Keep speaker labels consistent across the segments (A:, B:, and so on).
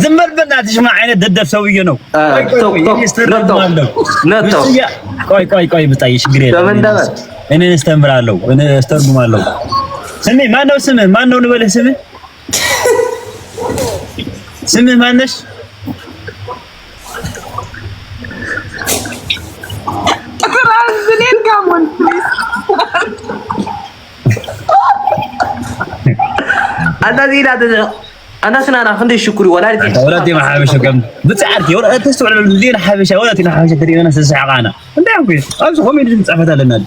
A: زمر بناتش ما عينه ددب سويه ነው ቆይ ብታይሽ ግሬ እኔ እስተምራለሁ እኔ እስተርጉማለሁ ስሜ ማን ነው ስምህ ማን ነው ልበልህ ስምህ ማን ነሽ
B: ترازلين كامون أنا سنانا خندي شكري
A: ولادي ما حابش كم بتعرفي ولا تسوى الدين حابش ولادي ما حابش تري أنا سسعقانا أنت يا أخوي أمس خمين جنس عفتها لنا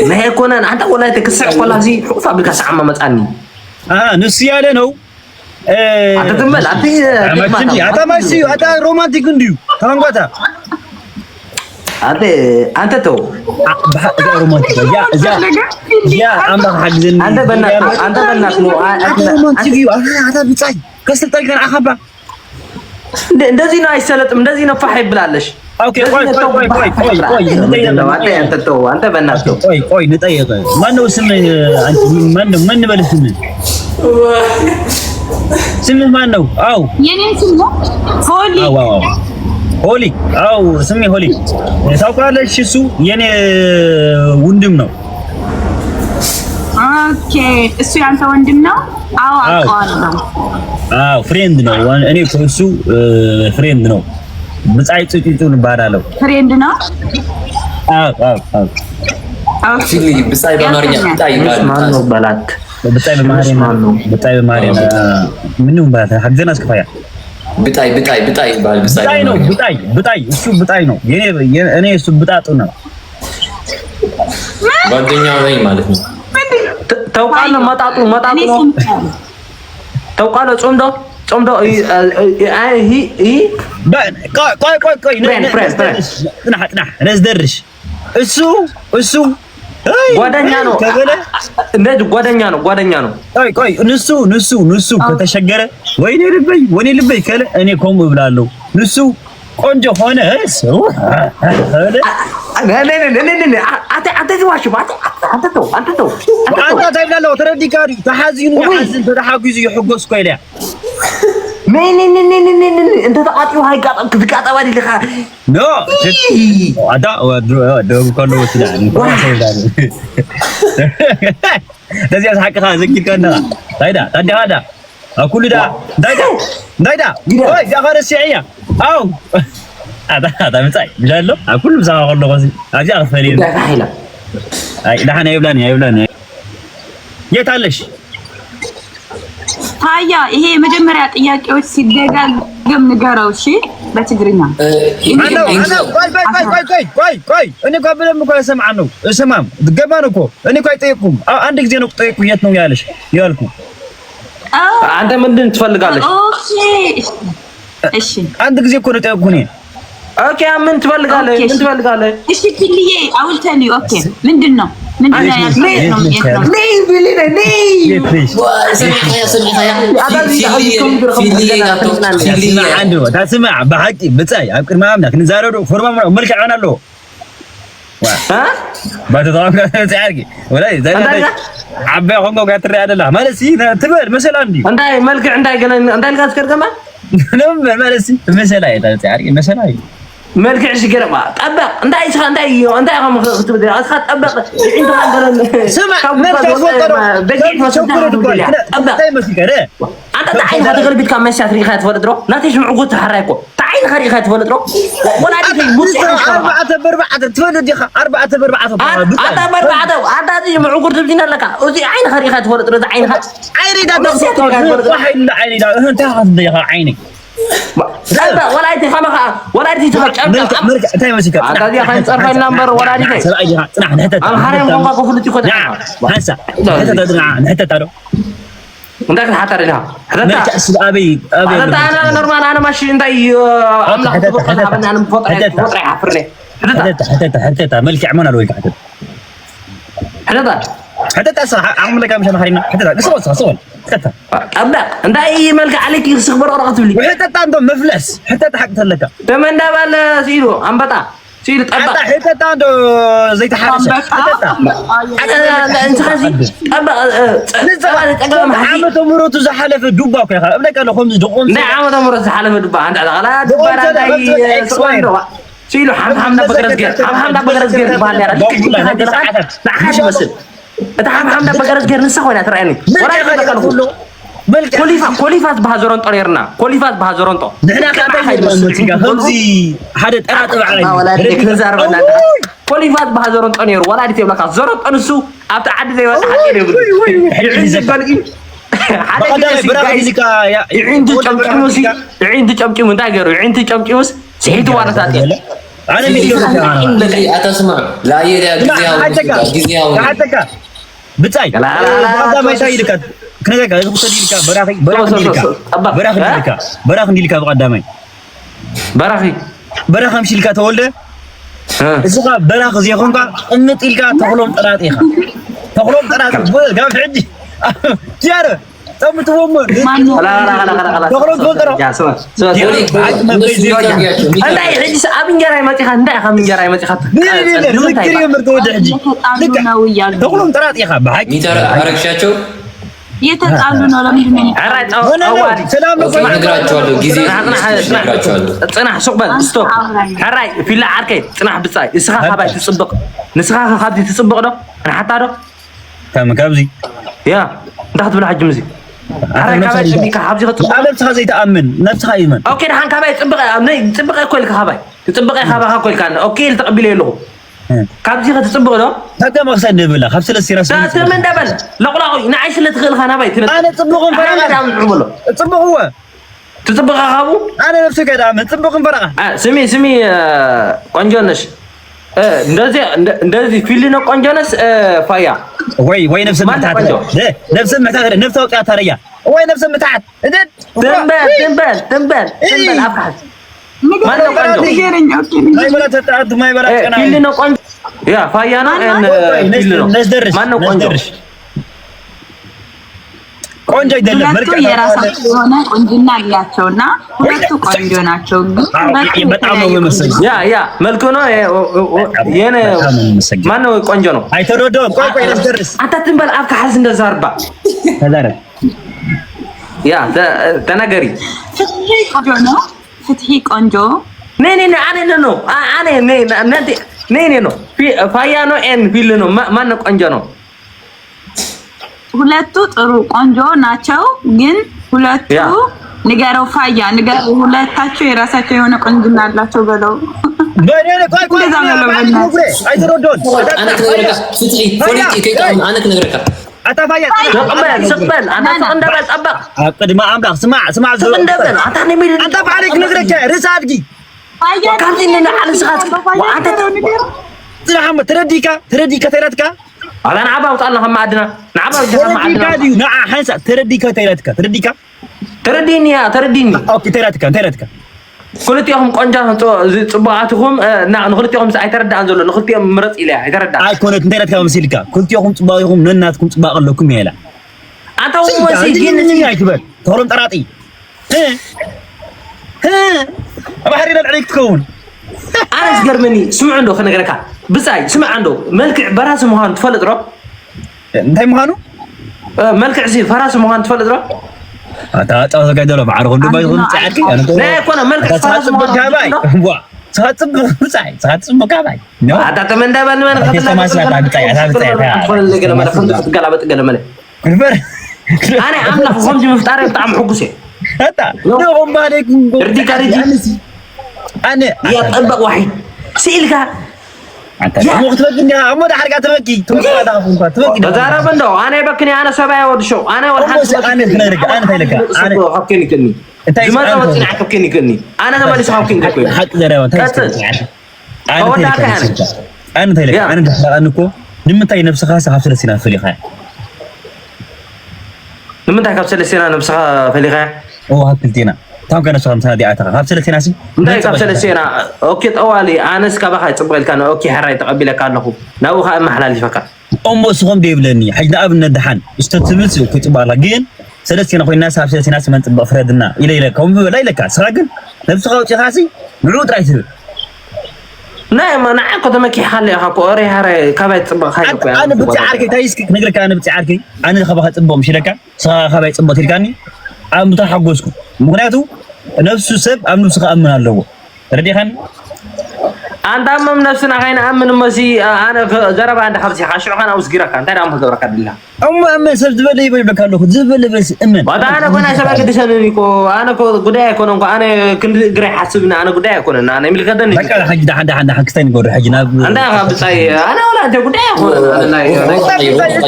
B: ما هي كونان أنت ولادي كسر ولا زي فابريكا سعمة متعني
A: نسيا لنا
B: أنت تمل
A: أنت ماشي أنت رومانتيك نديو تمام قطع
B: أنت تو
A: رومانتيك يا عمرك حجزين
B: أنت بنات مو
A: رومانتيك أنت بتاعي كسر طريق أنا أخبر
B: እንደዚህ ነው አይሰለጥም እንደዚህ ነው ፈህ ይብላለሽ
A: ኦኬ ቆይ
B: አንተ ተው አንተ በእናትህ
A: ቆይ ንጠይቅ ማነው ስምህ አንተ ማን በልህ ስምህ ማን ነው አው
C: የኔ ስም ነው ሆሊ
A: ሆሊ አው ስሜ ሆሊ ታውቃለሽ እሱ የኔ ወንድም ነው
C: ኦኬ እሱ ያንተ ወንድም ነው አው አውቀዋለሁ
A: ፍሬንድ ነው እኔ እሱ ፍሬንድ ነው ብጻይ ጽጭጩን ባዳለው
C: ፍሬንድ ነው
B: ሲሊ ብጻይ በማርኛ ብጻይ ማን ነው ባላት
A: ብጻይ በማርኛ ምንም ባታ ሀገና አስከፋያ ብጣይ ባል ብጣይ እሱ ብጣይ ነው እኔ እሱ ብጣጡ ነው
B: ጓደኛው ነኝ ማለት ነው ተውቃለህ መጣጡ ነው ተውቃለህ ጾምዶ
A: ቆይ ነዝደርሽ እሱ
B: ጓደኛ ነው እንደዚህ ጓደኛ ነው
A: ቆይ ንሱ ከተሸገረ ወይኔ ልበይ ከለ እኔ ኮም ብላለሁ ንሱ ቆንጆ ሆነ ሰው
B: አንተ
A: ታይላለው ተረዲካሪ ተሐዚኑ ያሐዝን ተሐጉዙ ይحጎስ ኮይላ
B: انت تقاطيو هاي قاطع لي لخا
A: نو ادا دو كله وسدان لازم حقها زكي كنا دايدا تدهدا اكل دايدا اوي يا غير الشيعيه او هذا متاي بجالو اكل بزاف والله قصي اجي اغفلي اي دحنا يبلاني يتعلش
C: ታያ ይሄ መጀመሪያ ጥያቄዎች ሲደጋገም ንገረው እሺ በትግርኛ
A: ቆይ እኔ ጋብለም እኮ ሰማዓ ነው እሰማም ገባን እኮ እኔ እኮ አይጠይቁም አንድ ጊዜ ነው ጠይቁ የት ነው ያልኩ
B: አንተ ምንድን ትፈልጋለሽ
C: ኦኬ እሺ
A: አንድ ጊዜ እኮ ነው ጠይቁ እኔ
B: ኦኬ ምን ትፈልጋለህ
C: እሺ ትልዬ አውልተኒ ኦኬ ምንድነው
A: تسمع بحقي بتاعي أذكر ما أملك نزارو فرما ملك عنا له
B: ها
A: بتطلع تعرقي ولا زي عبى خنقو قاعد تري هذا لا ما لسي تبر مثلا عندي
B: عندي ملك عندي الغاز كركما
A: نعم ما لسي مثلا تعرقي مثلا
B: ملك عش قربا طبق انت يا خم تبدي اخذ طبق انت عندنا
A: سمع ملك
B: بقيت ما شكرا طبق انت تعين هذا غير بيتك ما شاف ريخات ولدرو لا تيجي معقود تحركوا تعين خريخات ولدرو ولا دي بص
A: 4 تولد يا 4
B: هذا دي معقود تبدينا لك ودي عين خريخات ولدرو عين
A: واحد لا عيني ده انت هذا يا عيني
B: لا ولا انت تفكر
A: ملك تاي ماسك
B: هذا دي خاين صرف النمبر ولا دي
A: نحن
B: الحريم والله كفلت يكون
A: هسه حتى تعرف
B: عندك حتى لها
A: ملك اسد ابي
B: انا نورمال انا ماشي انتي املاح تفكر انا مفطر حفرني
A: حتى ملك عمنا لو حتى تصح عملك مش محرنا حتى صور حتى
B: ابدا انت اي ملك عليك يخبر ورقه لي
A: حتى عندهم مفلس حتى حقت لك
B: بمن ده بال سيرو انبطا سيل طبق
A: حتى عنده زيت حارس
B: انت خازي طبق
A: عامة مروتو زحلف الدوبا كي خا ابنك قال خمس دقون
B: لا عامة مروتو زحلف الدوبا عند غلا دبر سيلو حمد بقرز حمد بقرز غير بان يا رجل لا حاجه بس انت حمد بقرز غير نسخ وين تراني ولا كوليفات بهازورون طريرنا كوليفات بهازورون طو
A: نحنا خمسي حدا طرا علي
B: ولا ديك نزاربنا كوليفات بهازورون طنير ولا دي تبلك زرط انسو ابتا عد زي ولا حد عنده چمچموس عنده چمچم انت غيرو عنده چمچموس سيد وارثات
A: انا ميدي
D: اتسمع لا غزياو
A: بتاي لا ما يسايدك كنك خدي لك براخ نديلك بقدامي براخ مشي لك تولد إذا براخ زي خونك أمت إلك تخلون طراتيها تخلون طرات قام عندي تيارة تم توم
B: لا
A: تخلون طرات
B: يا سما أنا عندي أبين جراي ما تخان ده أبين جراي ما تخان
A: ذكري مرتود عندي تخلون طراتيها بحق
D: ميتر أركشاتو
C: يتطالو ነው ለምን
B: عرات أوالي
A: سلام
D: نقراچوالو ጊዜ
B: صنع شغبل ستوب حراي في لا عركي صنع بصاي اسخا خباي تصبق نسخا خبدي تصبق دو انا حتى دو
A: كم كابزي
B: يا تحت بلا حج مزي حراي كباي بيك حبزي تصبق
A: نفسها زي تأمن نفسها يمن
B: اوكي نحن كباي تصبق امني تصبق كل خباي تصبق خبا كل كان اوكي تقبل له كابزي تصبق دو
A: هكا ما خسن بلا خبز السيراس
B: لا تمن دبل لا نعيش اللي تخيل خنا باي
A: انا تصبقون فرقه تصبق هو
B: تصبق خابو
A: انا نفسي كده عم تصبقون فرقه
B: سمي ቆንጆነሽ እንደዚህ ፊል ነው ቆንጆነሽ ፋያ
A: ወይ نفس المتعه نفس المتعه نفس وقعت تريا ወይ نفس المتعه تنبل افحص ما ነው ቆንጆ ما يبرا تتعد ما يبرا كنا
B: ፊል ነው ቆንጆ ያ ፋያ ነው ፊል ነው ማን ነው ቆንጆ
A: ቆንጆ አይደለም
C: መልኩ የራሳቸው የሆነ ቆንጆና አላቸውና ሁለቱ ቆንጆ ናቸው ግን
A: በጣም ነው መሰለኝ
B: ያ መልኩ ነው የኔ ማን ነው ቆንጆ ነው
A: አይተዶዶ ቆይ ለደርስ
B: አንተ ትንበል አፍካ ሐስ እንደዛ አርባ
A: ተዛረ
B: ያ ተናገሪ
C: ፍትሂ ቆንጆ ነው ፍትሂ ቆንጆ
B: ነኔ ነው ፋያ ነው ኤን ፊል ነው ማን ነው ቆንጆ ነው
C: ሁለቱ ጥሩ ቆንጆ ናቸው ግን ሁለቱ ንገረው ፋያ ንገረው ሁለታቸው የራሳቸው የሆነ ቆንጆና አላቸው በለው
A: በኔ ቆይ አይተዶዶን
D: انا كنغرك فتحي ፖለቲካ انا كنغرك
A: አታፋያ
B: ሰበል አንተ እንደበል ጠበቅ
A: قدما አምላክ ስማ
B: እንደበል አንተ ነው የሚል
A: አንተ ባሪክ ንግረከ ርሳ አድጊ
C: ፋያ
B: ካንቲና አልስኻት
C: አንተ
A: ዝራህም ترديكا تيراتك
B: على نعبا وطلنا هم معدنا نعبا وجهنا معدنا
A: نع حنسا ترديكا ترديني اوكي تيراتك
B: كلتيهم قنجان صباعاتهم نخلتيهم سايتردان زلو نخلتيهم مرص الى ايتردان
A: اي كونت تيراتك مسيلكا كلتيهم صباعهم نناتكم صباع لكم يلا
B: انت هو مسيجين
A: يا كبر تورم طراطي ها بحرينا عليك تكون
B: انا زغرمني سمع عنده خنغركا بصاي سمع عنده ملك براس مهان تفلط رو
A: انت مهانو
B: ملك عزيز فراس مهان تفلط رو
A: اتا تاغدلو بعرهم دبي يقول صعدك انا
B: لا يكون ملك فراس مهان
A: كاباي وا صاحب بصاي صاحب كاباي نو
B: اتا تمندا بن من انا عامله فهم دي مفتار بتاع حقوسي
A: هتا نوم عليكم
B: ردي كارجي
A: انا
B: يا طبق وحيد سئلك
A: انت مو تبقى عمود حركه تبكي تبكي
B: تزارب ندو انا بكني انا سبايا ود شو انا والحق
A: انا تلك انا
B: حكيني كني ما تبغى حكيني كني انا ما ليش حكيني كني
A: حق زراوه انا تلك انا كو نمتاي نفسك خاصه سلسله فليخه
B: نمتاي سلسله نفسها فليخه
A: او هكلتينا تام كان سوام سنه دي اتها خاصه سيناسي
B: انت سلسله اوكي طوالي انا سكبخاي صبغل كان اوكي حراي تقبلك كانكو ناو خا محلال فكر
A: امسهم ديبلني حجنا ابن دحان استتبلس كتبالا جين سلسله خوينا حساب سلسله من طبق فردنا الى كم لا لك سراغن نفس خوتي خاصي نعود رايت
B: نعم أنا عاكو تمكي حالي هاكو أري هاري كابت صبغ هاي
A: أنا بتعارك تايسك نقولك أنا بتعارك أنا خبها صبغ مش لك صار خبها صبغ تلقاني أنا متحققكم مغنياتو نفس السب أمن سخاء أمن هاللو ردي خان
B: أنت أمم نفسنا غين أمن مسي أنا جرب عند خمسة حاشو أنا أوسجرك أنت أنا أمم تدورك بالله
A: أما سب زبالة يبلك هاللو زبالة بس أمن
B: وده أنا كنا شباب كده سنينكو أنا كو قداء كونو أنا كنت قري حسبنا أنا قداء كونا أنا ملك هذا
A: لك حاج ده حق ستين قول حاجنا
B: أنا خاب ساي أنا ولا أنت قداء كونا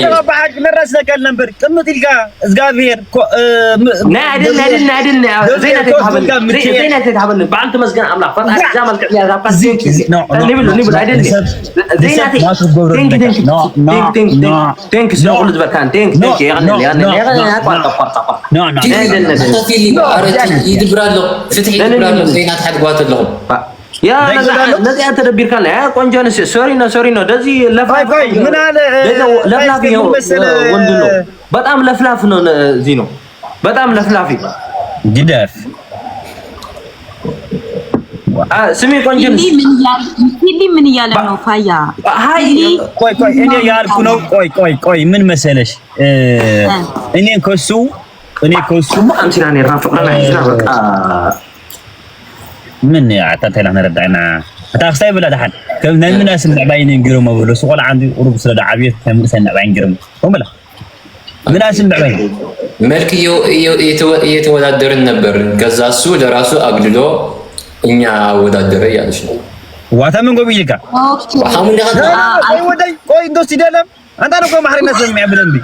A: أنا بعد نرسل كان نمبر كم تلقى زقافير
B: نادل زينة تتحبل بعد مسجن أملاك فتح جامل يا رابع زينك نبل عدل زينة تنك سنقول بركان تنك يعني
D: في اللي يدبر له فتح يدبر له زينات حد قوات لهم
B: يا نزي أنت تدبير كان لا كونجان سوري نو دزي لفلاف
A: من هذا
B: لفلاف يو وندلو بتأم لفلاف نو زينو بتأم لفلافي
A: جداف
B: سمي كونجان
C: اللي من يالنا فايا
B: هاي
A: كوي إني يالكونو كوي من مسألة إني كوسو
B: ما أمسي أنا رافق أنا حجنا
A: من يا عتاتي لحنا ردعنا أتاخسي بلا دحن كم ناس نعباين ينقروا ما بقولوا سؤال عندي أوروب سلا عبيد كم ناس نعباين ينقروا هم لا من ناس نعباين
D: ملك يتودادر النبر كزاسو دراسو أقلدو إني أودادر يا شنو
A: واتا من قبيل كا
D: وحامل لغة
A: أي وداي كوي دوستي دلم أنت أنا كم محرنا سمع بلندي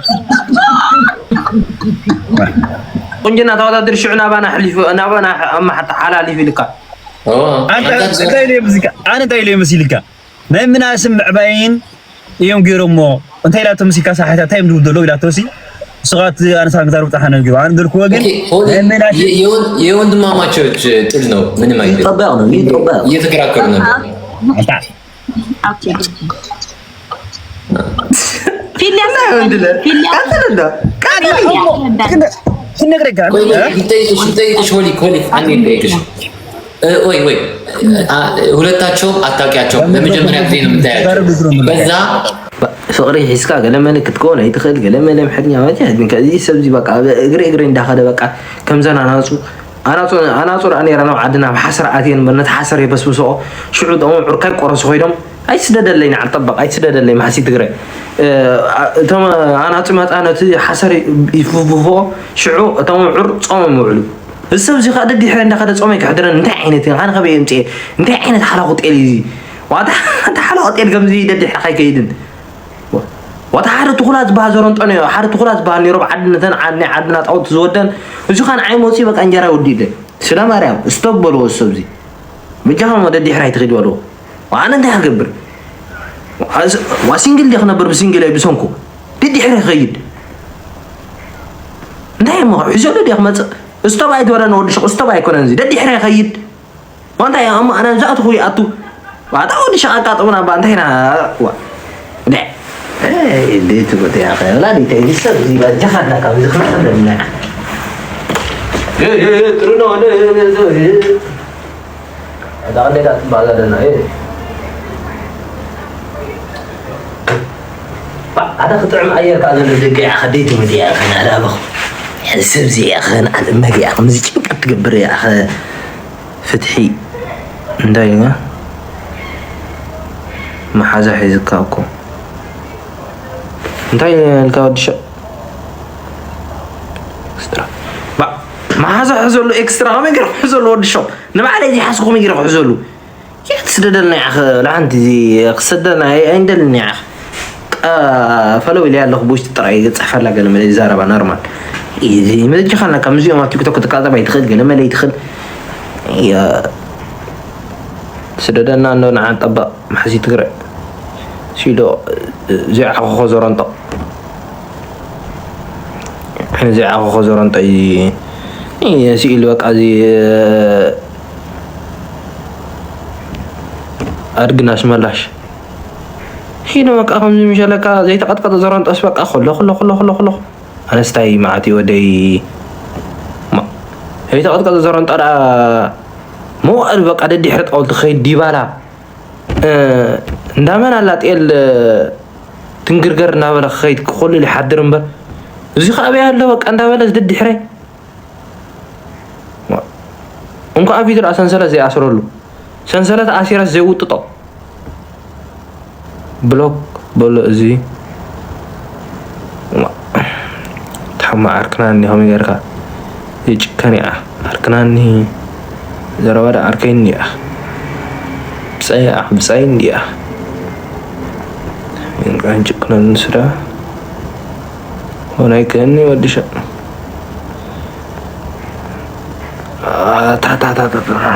B: كونجنا تودادر شعنا بانا حليف أنا بانا أما حتى حلالي في لك
A: أنت تايلي مسيكا أنا تايلي مسيكا ما من ناس نعباين يوم قيروا مو أنت لا تمسكها صحيح تايم دولو لا توسي صغات أنا صار قدر بتاعنا الجو أنا دول كواجن
D: يوند ما تشوج تلنو من ما يدري
B: طبعنا
D: يذكر كرنا
C: اوكي في اللي
D: እንጠይቅሽ አንዴ እንጠይቅሽ ወይ ሁለታቸውም አታውቂያቸውም ለመጀመሪያ ጊዜ ነው የምታያቸው በዛ
B: ፍቅሪ ሒዝካ ገለ መልክ ክትኮን ኣይትኽእል ገለ መለ ምሕድኛ ማለት ግን ከዚ ሰብ ዚ በቃ እግሪ እንዳኸደ በቃ ከምዘን ኣናፁር ኣነራ ናብ ዓድና ብሓሰር ኣትየን በነት ሓሰር የበስብስኦ ሽዑ ዶም ዑርካይ ቆረሱ ኮይዶም ኣይስደደለይ ንዓል ጠበቕ ኣይስደደለይ ማሕሲ ትግራይ እቶም ኣናፁ መፃነቲ ሓሰር ይፍብፎ ሽዑ እቶም ዑር ፆሞም ይውዕሉ السب زي خد دي حين دخل تصومي كحدرنا انتهى عينتي أنا خبي امتى انتهى عينت حلقة إلي واضح انت حلقة إلي قبل زي دي حقي كيدن واضح حارة تخلص بهزرون أنا حارة تخلص بهني ربع عدنا تعود زودن وشو خان عين موسي بك أنجرا ودي ده سلام عليهم استقبلوا السب زي بجاهم ما دي حري تغيد ولو وأنا ده هقبر وسنجل دي خنا بربسنجل يبسونكو دي حري خيد نعم حزول دي خمس استوى يدورنا ودش استوى يكون نزي ده دي حري خيد وانت يا أم أنا زعت خوي أتو وعدا ودي شقاقات أمنا بانتهنا وا ده إيه دي تقول يا أخي لا دي تيسر زي بجحنا كم زخنا لنا إيه ترونا هذا اللي لا تبالغ لنا إيه هذا خطعم أير كذا اللي جاي خديته مدي يا أخي أنا بخو يعني سبزي يا أخي أنا على المجي يا أخي مزيج تقبر يا أخي فتحي دايما ما حاجة حيزكاكو دايما الكاود شو اكسترا ما حاجة حزولو اكسترا ما يقرأ حزولو ورد شو نما علي دي حاسقو ما يقرأ حزولو يا تسددلنا يا أخي لا عندي زي قصدنا عندنا يا أخي فلو اللي على خبوش ترى يتصحفر لك لما يزارب نورمال إيه ما تجي خلنا كم زي ما تيك توك تكاذب يدخل لما لا يدخل يا سددنا إنه نعم طبق محسي تقرأ شيلو زي عقو خزران طب إحنا زي عقو خزران طي إيه سيلو وقع زي أرجناش ملاش هنا وقع خمسة مشالك زي تقطع زران أسبق خلو أنا استعي معتي ودي ما هي تقطع زران ترى مو أربق عدد دي حرت أول تخيل ديبالا እንዳመን አላጤል ትንግርገር እናበለ ኸይት ክቆል ሊሓድር እምበር እዚ ኸአብያ አለ በቃ እንዳበለ ዝድድ ሕረይ እንኳ አፊት ራ ሰንሰለት ዘይአስረሉ ሰንሰለት አሲራስ ዘይውጥጦ ብሎክ በሎ እዚ ታማ አርክናኒ ሆም ይገርካ ይጭከኒያ አርክናኒ ዘረወዳ አርከይኒያ ብጻይ እንዲያ እንቃንጭክና ንስራ ሆናይ ከኒ ወድሻ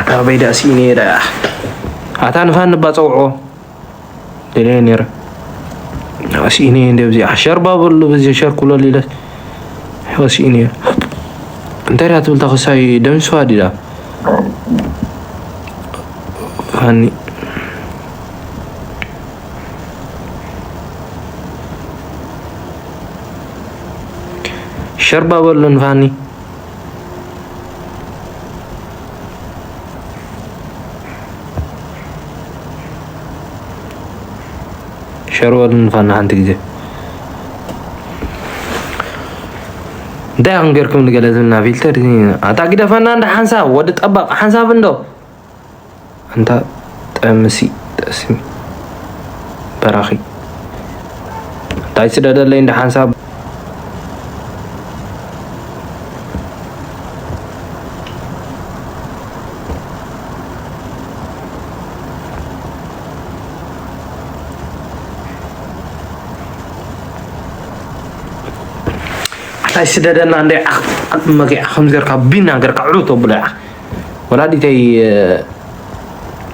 B: تا بيدا سيني دا عتان فان بصوعو دلينير سيني دبزي عشر بابل بزي شر كل ليله سيني انت راه تقول تاخذ ساي دم سوادي دا فاني شر بابل فاني شروال فانا عندك زي ده انغيركم نقلزنا فلتر اعتقد فانا عند حنساب ود طبق حنساب اندو انت تمسي تسمي براخي تايس ددل عند حنساب سددنا عندي ماكي خمس غير بينا غير كعروتو بلا ولادي تي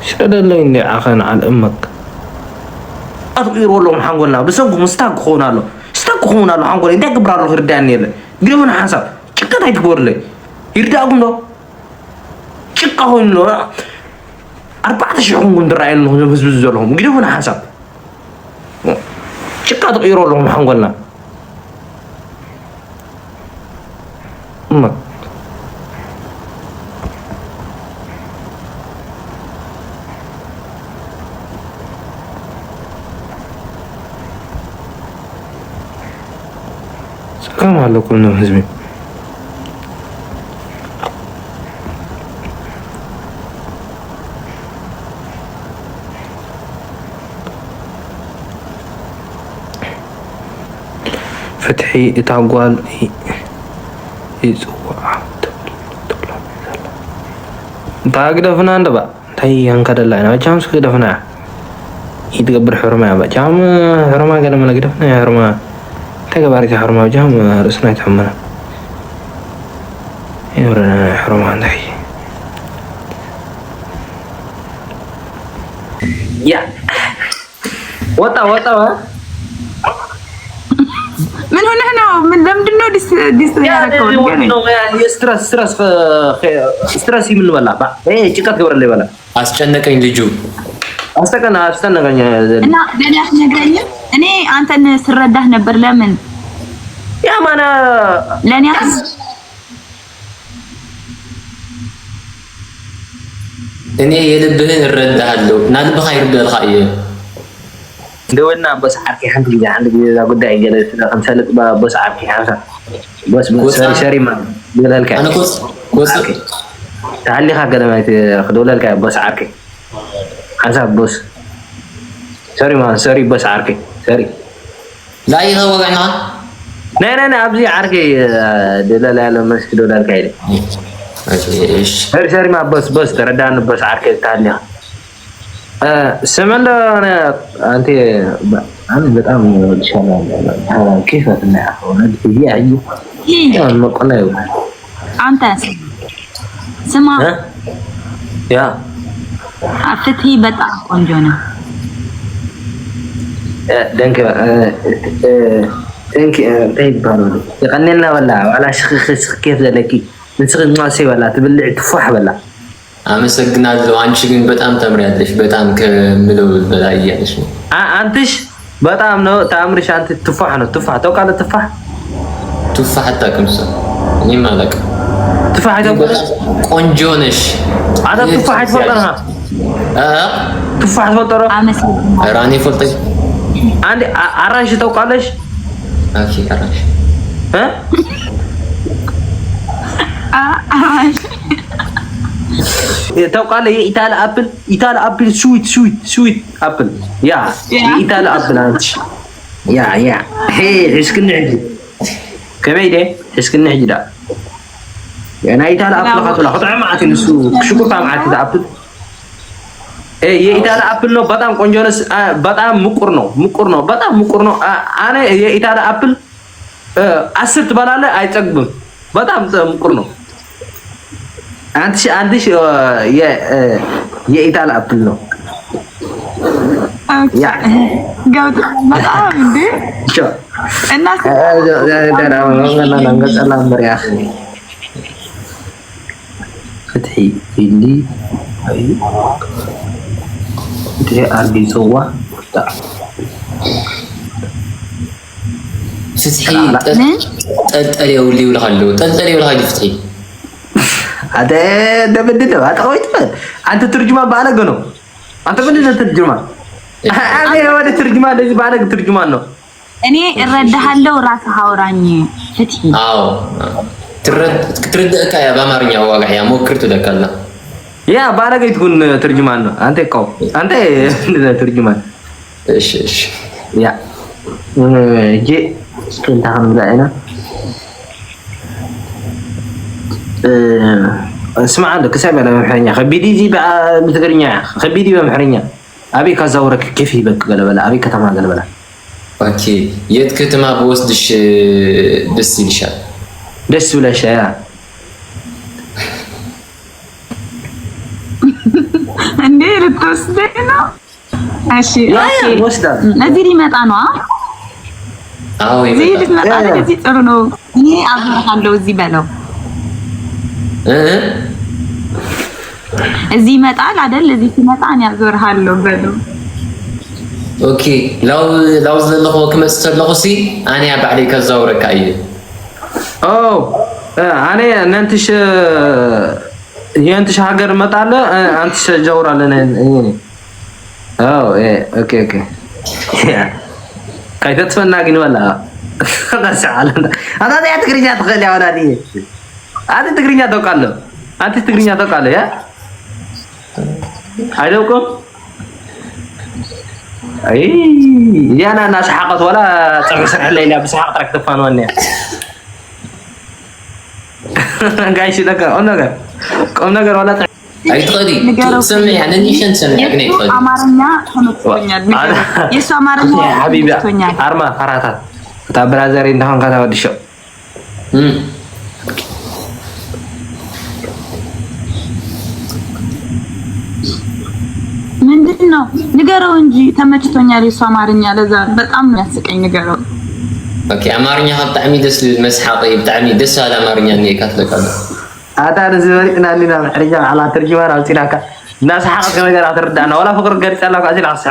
B: سددنا عندي اخن على امك اطير لهم حنقولنا بسنكم مستاق خونا له حنقول انت كبر له غردان يله غيرون حساب چقت هيتبور لي يرداكم دو چقا هون له 14 حنقول دراي له بزبز لهم غيرون حساب چقا اطير لهم حنقولنا امك سلام عليكم حزبي فتحي اتعقوال تاك دفنا عند بقى تاي yang kada lain macam suka dafna itu gaber horma macam horma kada malah dafna ya horma tak gabar ke horma macam harus naik hamna ini orang horma andai ya wata
C: من هنا من لمدنو ديس
B: يا ستريس من ولا با ጭቃት ገብረ ላይ በላ
D: አስጨነቀኝ ልጁ
B: አስተነቀኝ
C: እና ለኔ አትነግረኝ እኔ አንተን ስረዳህ ነበር ለምን
B: ያ ማና
C: ለኔ
D: እኔ የልብህን እረዳሃለሁ እና ልብህ አይርዳልካ እየ
B: እንደወና በስ አርኪ አንድ ጊዜ ጉዳይ ገለጽ ለምሳሌ በስ አርኪ ሐሳ بس سري ما دولالك
D: انا كوس
B: تعالي خا قدمت دولالك بس عركي حساب بس سوري بس عركي سوري
D: لا يغوغنا
B: لا ابزي عركي دولال على مسك دولالك هيدي
D: ايش
B: سوري ما بس تردان بس عركي تعالي سمعنا انا انت انا بتام ان شاء الله كيف انا هي عيو ما قلنا
C: انت سمع
B: يا
C: አፍትህ በጣም ቆንጆ ነው
B: دنك طيب بالو يقننا ولا شخخ كيف ذلكي نسخ ناسي ولا تبلع تفاح ولا
D: አመሰግናለሁ አንቺ ግን በጣም ተምሪያለሽ በጣም ከምለው በላይ ያለሽ ነው
B: አንተሽ በጣም ነው ታምርሽ አንተ ትፋህ ነው ትፋህ ታውቃለህ ትፋህ አታውቅምስ እኔ ማለቅ
D: ትፋህ ቆንጆ ነሽ
B: አዳ ትፋህ አይፈጠርها تفاح فطره
D: راني فلطي
B: عندي عراش توقعلش
D: اوكي عراش
B: ها
C: عراش
B: توقعلي ايطاليا ابل سويت ابل يا ايطاليا ابل انت يا هي اسكن عندي كميدة اسكن عندي دا يعني ايطاليا ابل خاطر قطع معك نسو شكو معك دا ابل የኢታላ አፕል ነው። በጣም ቆንጆ ነው። በጣም ሙቁር ነው። በጣም ሙቁር ነው። እኔ የኢታላ አፕል 10 ትበላለህ አይጠግብም። በጣም ሙቁር ነው። አንቺ የኢታላ አፕል ነው። ያ
C: ጋውት በጣም እንዴ እና
B: فتحي اللي هي ده عندي سوا
D: فتحي تلتلي ولي ولا خلو تلتلي ولا خلي فتحي
B: هذا ده بدي هذا قويت انت ترجمه بالغ ነው አንተ ምን ተርጅማ እኔ ወደ ተርጅማ እንደዚህ ባለግ ተርጅማ ነው
C: እኔ እረዳሃለሁ ራስህ አውራኝ ፍትሂ
D: አዎ ትረዳካ ያ በአማርኛ ዋጋ ያ ሞክርቱ ደካላ
B: ያ ባለግ ይሁን ተርጅማ ነው አንተ ተርጅማ
D: እሺ
B: ያ ጄ ስንታም ላይና اسمع عندك كسابة على محرنيا خبيدي زي بقى متقرنيا خبيدي بمحرنيا أبي كزورك كيف يبك قال بلا أبي كتما قال بلا
D: اوكي يد كتما بوسدش دس يلشا
B: دس ولا شيء
C: عندي لتوسدينا ماشي اوكي نزيري مطانوا زي مطانوا زي ጥሩ ነው እኔ አብራለሁ እዚህ በለው እዚህ ይመጣል አይደል እዚህ ሲመጣ እኔ አዞርሃለሁ በለው
D: ኦኬ ላው ዘለኹ ከመስተለኹሲ አኔ ባዕሊ ከዛውረካ እየ
B: አኔ እናንተሽ የእንትሽ ሀገር መጣለ አንተሽ ጀውራለን ኦኬ ካይተትፈና ግን ወላ ተሳለ አዳ ያ ትግርኛ ተኸለ ያወላዲ አንተ ትግርኛ ታውቃለህ ያ አይደውኩም አይ ያና ናስ حقت ولا ጽርሰህ ለይላ በሰሐቅ ትረክ ተፋነውና ጋይስ ለካ ቆም ነገር ወላ
D: አይትቀዲ ትሰምዕ ያነኒ ሸንሰን ያግኔ ይቀዲ
C: አማርኛ ተመጥቶኛል የሱ አማርኛ
B: ሐቢባ አርማ አራታ ታብራዘሪ እንደሆን ካታወድሽው
C: ምንድነው ንገረው እንጂ ተመችቶኛል የሱ አማርኛ ለዛ በጣም ነው ያስቀኝ ንገረው
D: ኦኬ አማርኛ በጣም ደስ መስሐቂ በጣም ደስ አለ አማርኛ ነው ካትለቃለ
B: አታን ዝወሪና ሊና ማርጃ على ترجمه አውጪናካ الناس حقك ነገር አትረዳና ወላ ፍቅር ገርጻላው አዚል አሳ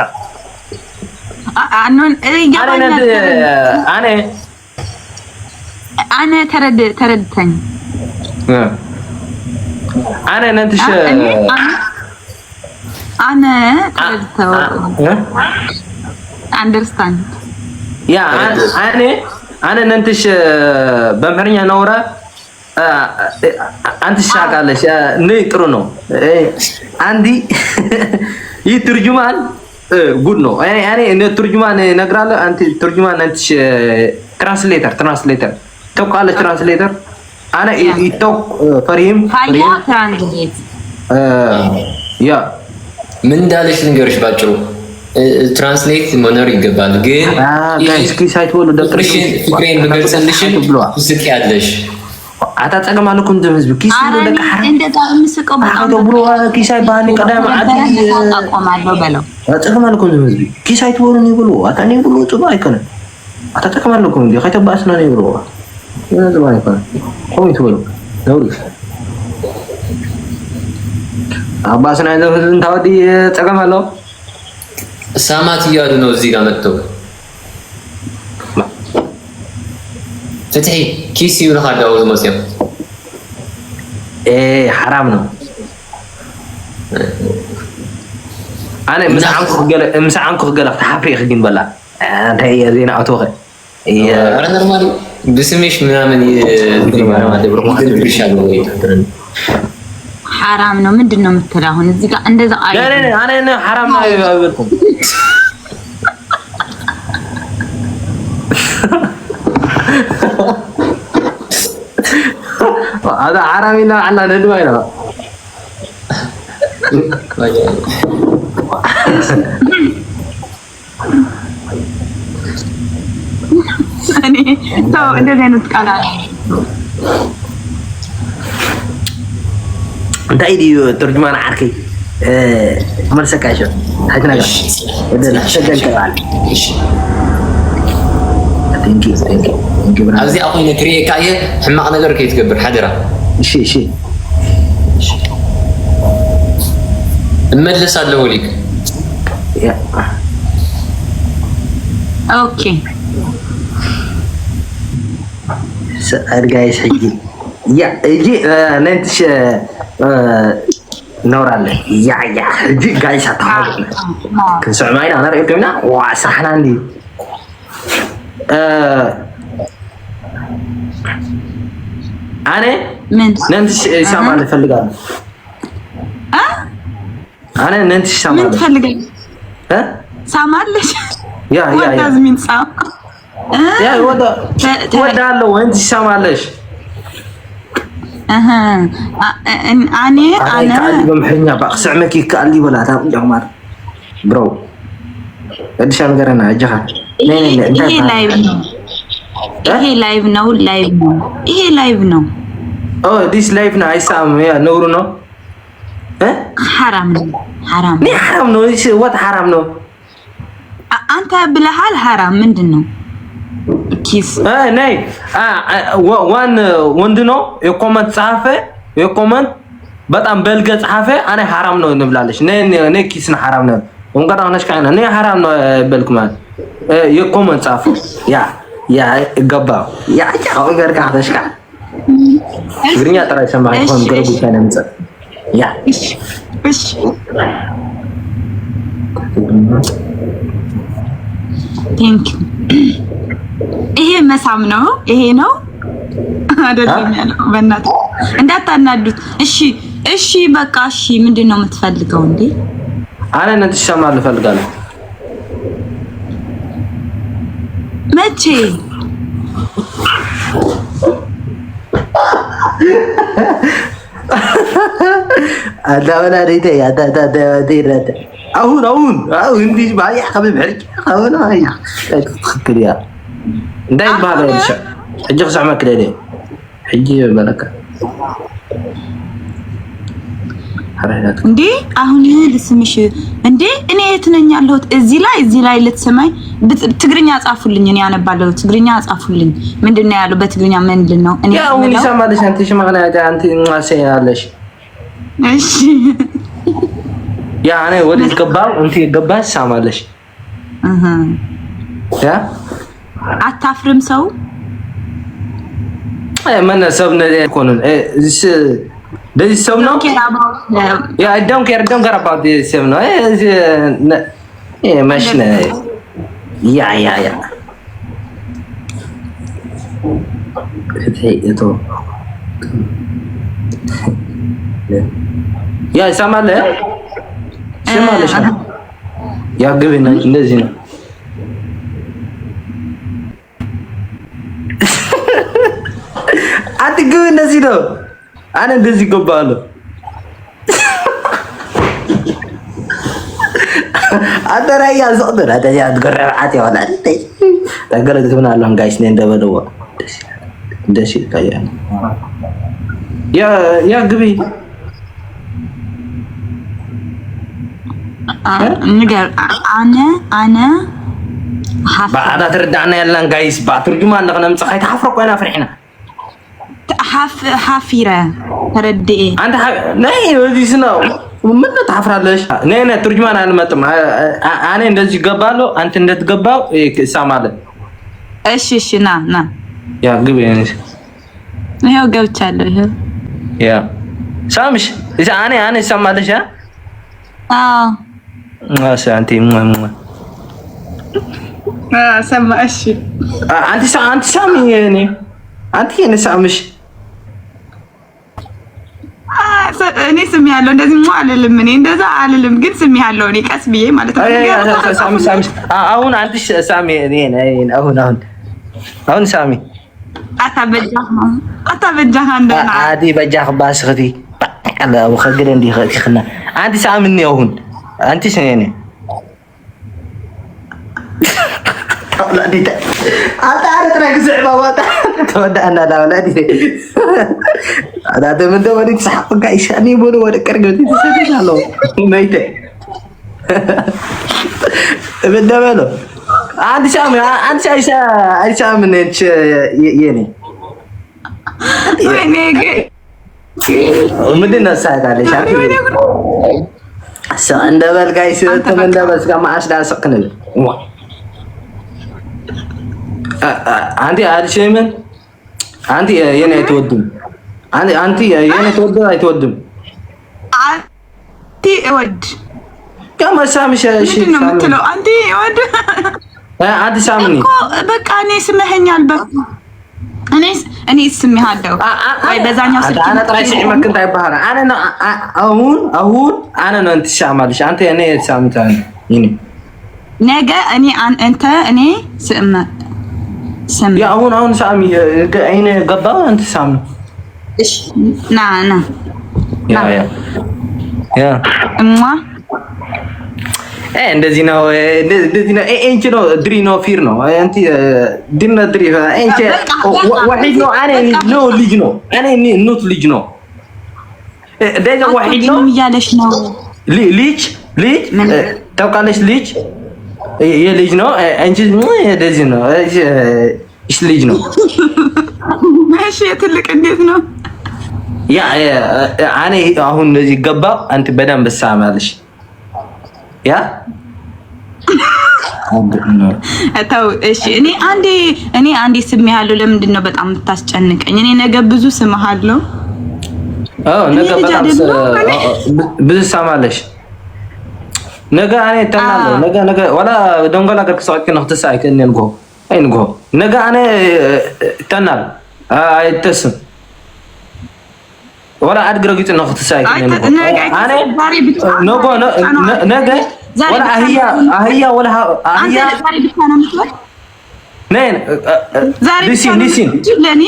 B: انا تردتني انا ننتش
C: انا تردتو understand
B: يا انا ننتش بمحرኛ نورا አንተ ሻቃለሽ ነይ ጥሩ ነው አንዲ ይትርጁማን ጉድ ነው እኔ ትርጁማን ነግራለሁ አንተ ትርጁማን አንተ ትራንስሌተር ተቋለ ትራንስሌተር انا يتوق فريم
C: ትራንስሌት
B: ያ
D: ምን እንዳለሽ ልንገርሽ ባጭሩ ትራንስሌት መኖር ይገባል ግን
B: እስኪ ሳይት ወሉ
D: ፍቅሬን በገልጸልሽ ትስቂያለሽ
B: አታጠቀማለኩም ደምዝ ቢኪስ ለካ
C: እንደዛ ምስቀው በጣም
B: ብሎ ኪሳይ ባኒ ቀዳም አዲ
C: አቆማለሁ በለው
B: አታጠቀማለኩም ደምዝ ኪሳይ ተወሩኒ ብሎ አታኒ ብሎ ጽባ አይከነ አታጠቀማለኩም እንዴ ከተባስና ነው ብሎ ያዘ ባይከነ ቆይቶ ብሎ ነው አባስና እንደን ታወዲ ተጠቀማለሁ
D: ሳማት ይያሉ ነው እዚህ ጋር መጥተው فتحي كيسي ولا هذا هو المصيف
B: حرام ነው أنا مساعمك خجلك تحفري خجين بلا أنت هي زين أتوه
D: أنا نورمال بسميش من ما تبرم واحد برشلونة
C: حرام ነው ምንድነው የምትለው አሁን እዚህ ጋር እንደዛ
B: አይ እኔ حرام ነው አይበልኩም هذا حرام لا على ندوي لا
C: እኔ ተው እንደዚህ አይነት ቃላት
B: دايدي ترجمان عاركي مرسكاشو حاجة نقول إذا شجعك على تنكي
D: أزي أقول نكريه كاية هم أنا غير كي تكبر حدرة
B: شيء
D: المجلس هذا لوليك
B: يا
C: اوكي
B: أرجع يسجل يا جي ننتش نور عليه يا جي قاعد يساتحول كن سمعين أنا رأيكمنا وصحنا عندي أنا ننتش سامع لفلقان أنا ننتش سامع
C: من تفلقان
B: ها
C: سامع ليش
B: يا
C: لازم ينسام
B: يا ودا له وانت سامع ليش
C: أنا
B: بمحنيا بقصع مكي كالي ولا تام جمار برو إيش أنا قرنا جها
C: إيه لايف نو إيه لايف نو
B: oh this live na isam ya nuru no
C: حرام
B: ni haram no is what haram no
C: أنت بالحال حرام من دنو كيس
B: ناي وان ነው የኮመንት ጻፈ የኮመንት በጣም በልገ ጻፈ انا حرام ነው እንብላለሽ ነይ ኪስና حرام ነው ወንቀራ ነሽ ካይና ነይ حرام ነው በልኩማ የኮመንት ጻፈ ያ ገባ ያ ጫው ገርጋ ተሽካ ግርኛ ጥራ ይሰማኝ ሆን ገርጉ ካነምጽ ያ
C: እሺ ቴንክ ይሄ መሳም ነው ይሄ ነው አይደለም ያለው በእናትህ እንዳታናዱት እሺ በቃ እሺ ምንድነው የምትፈልገው እንዴ
B: አረ ነጥሽ ሰማል ፈልጋለሁ
C: መቼ
B: አዳወላ ሪቴ ያዳዳዳዳዳ አሁን እንዲህ ባይ حبيب حرج انا يا تخكر يا እንዳይ ባለ እሺ እጅ ሰማዕ ከለለ እጅ በለካ አረዳት
C: እንዴ አሁን ልስምሽ እንዴ እኔ የት ነኝ ያለሁት እዚህ ላይ ልትሰማኝ ትግርኛ ጻፉልኝ እኔ ያነባለሁ ትግርኛ ጻፉልኝ ምንድነው ያለው በትግርኛ ምንድን ነው እኔ
B: ያው ይሰማልሽ አንተ ሽማግና አንተ ማሰያለሽ
C: እሺ
B: ያ እኔ ወዲህ ገባው እንት ገባሽ ሳማለሽ ያ
C: አታፍርም ሰው
B: ማን ሰብ ነው ኮንን እሺ በዚህ ሰብ ነው ያ don't care about this ሰብ ነው ማሽነ ያ እቶ ያ ሳማለ ሽማለሽ ያ ግብና እንደዚህ ነው አትግብ እንደዚህ ነው አነ እንደዚህ ገባለሁ አደራያ ዘውደራ ታያ አትገረራ አትያላ ታገለግት ምን አለው ጋይስ ነኝ እንደበደው ደስ ይታያል ያ ግቢ
C: ንገር አነ
B: بعد تردعنا يلا جايز بعد ترجمان لقنا مصحي تحفرق وين فرحنا
C: حافيرة تردي
B: انت ناي ودي سنو من تحفر ليش نينا ترجمان انا متم انا እንደዚህ ገባለሁ አንተ እንደተገባው ይሳማለ
C: እሺ ና
B: ያ ግቢ ነሽ
C: ያው ገብቻለሁ
B: ያ ሳምሽ እዛ እኔ ይሳማለሽ
C: አዎ
B: አንተ
C: ሰማሽ
B: አንተ ሳሚ እኔ አንተ የነሳምሽ
C: እኔ ስም ያለው እንደዚህ አልልም። እኔ እንደዛ አልልም፣ ግን ስም ያለው እኔ ቀስ ብዬ ማለት ነው።
B: ሳሚ አሁን አንተ ሳሚ እኔ አሁን ሳሚ
C: አታበጃህ እንደና
B: አዲ በጃህ ባስኽቲ አላ ወኸግረ እንዲ ኸና አንተ ሳሚ እኔ አሁን አንተ ሰኔ ولادي أنت تراك زعما واتا تودا أنا لا ولادي أنا من دون يتسحق كايشاني بولو ولا كرجل تسجل له ميتة من دونه عندي شامي عندي عايشة من إيش يني مدينة ساعة على شامي سأنت بالكايس تمنى بس كم أشدا سكنل አንተ አልሽምን አንተ የኔ አይተወድም አንተ የኔ ተወደ አይተወድም
C: አንተ እወድ
B: ከማ ሳምሽ እሺ
C: ነው የምትለው አንተ እወድ
B: አንተ ሳምኒ
C: እኮ በቃ እኔ ስመኸኛል እኔ ስምሃለሁ ወይ በዛኛው ስልክ
B: አና ጥራሽ መክንታ ይባሃራ አሁን አና ነው እንት ሻማልሽ አንተ እኔ ሳምታን ይኔ
C: ነገ አንተ እኔ ስም
B: يا هون سامي عيني قبضة أنت سامي
C: إيش نعم
B: يا
C: أمّا
B: እንደዚህ ነው እንቺ ነው ድሪ ነው ፊር ነው አንቺ ድና ድሪ እንቺ ዋሂድ ነው አኔ ነው ልጅ ነው አኔ ኑት ልጅ ነው ደዛ ዋሂድ ነው
C: ያለሽ ነው
B: ልጅ ታውቃለሽ ልጅ የልጅ ነው እንጂ እንደዚህ ነው እሺ ልጅ ነው
C: እሺ ትልቅ እንዴት ነው
B: ያ እኔ አሁን እንደዚህ ገባ አንተ በደንብ ሳማለሽ ያ
C: አታው እሺ እኔ አንዴ ስምሃለሁ ለምንድን ነው በጣም የምታስጨንቀኝ እኔ ነገ ብዙ ስምሃለሁ
B: ነገ በጣም ብዙ ሳማለሽ ነገ እኔ ተናለው ነገ ወላ ደንጎላ ገር ከሰዓት ነው ተሳይ ከነንጎ አይንጎ ነገ እኔ ተናል አይተስም ወላ አድግረግጥ ነው ተሳይ ከነንጎ እኔ ነገ ወላ አህያ ወላ አህያ ነን ሊሲን
C: ለኔ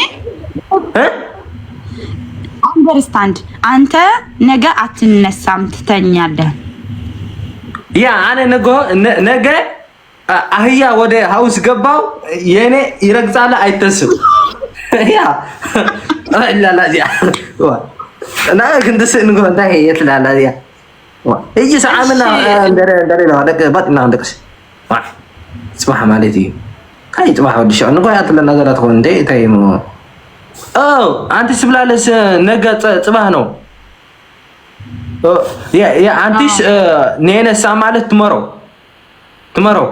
C: አንደርስታንድ አንተ ነገ አትነሳም ትተኛለህ
B: ያ አነ ነገ አህያ ወደ ሃውስ ገባው የኔ ይረግጻለ አይተስም ያ ላላ ያ እና ክንደስ እንጎ እንዳይ የትላላ ያ እጂ ሰዓምና እንደረ ነው ደግ ባጥና እንደቀስ ጽባህ ማለት እዩ ካይ ጽባህ ወድሽ እንጎ ያትለ ነገራት ሆነ እንዴ ታይሙ አንተ ስብላለስ ነገ ጽባህ ነው ያ አንቲስ ነነሳ ማለት tomorrow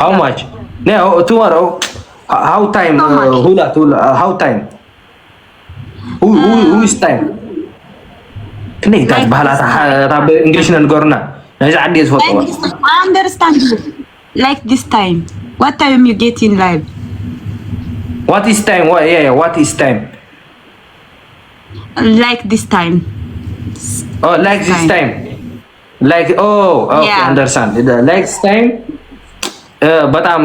B: how much no tomorrow how time how time who is time ከኔ ታች ባህላታ ታበ እንግሊሽ ነገርና ነዛ አዲስ ፎቶ
C: I understand you like this time what time you get in live
B: what is time what is time
C: like this time
B: like this time like okay yeah. Understand like this time በጣም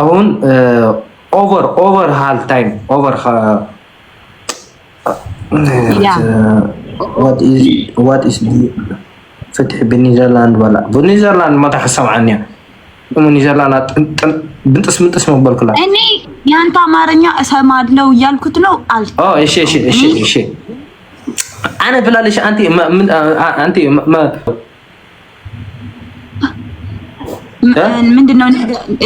B: አሁን over half time over what is فتح بنيزرلاند ولا بنيزرلاند ما تحسب عني بنيزرلاند ብንጥስ መበልኩላ
C: እኔ ያንተ አማርኛ እሰማለሁ እያልኩት ነው
B: እሺ አነ ብላለሽ አንተ
C: ምንድነው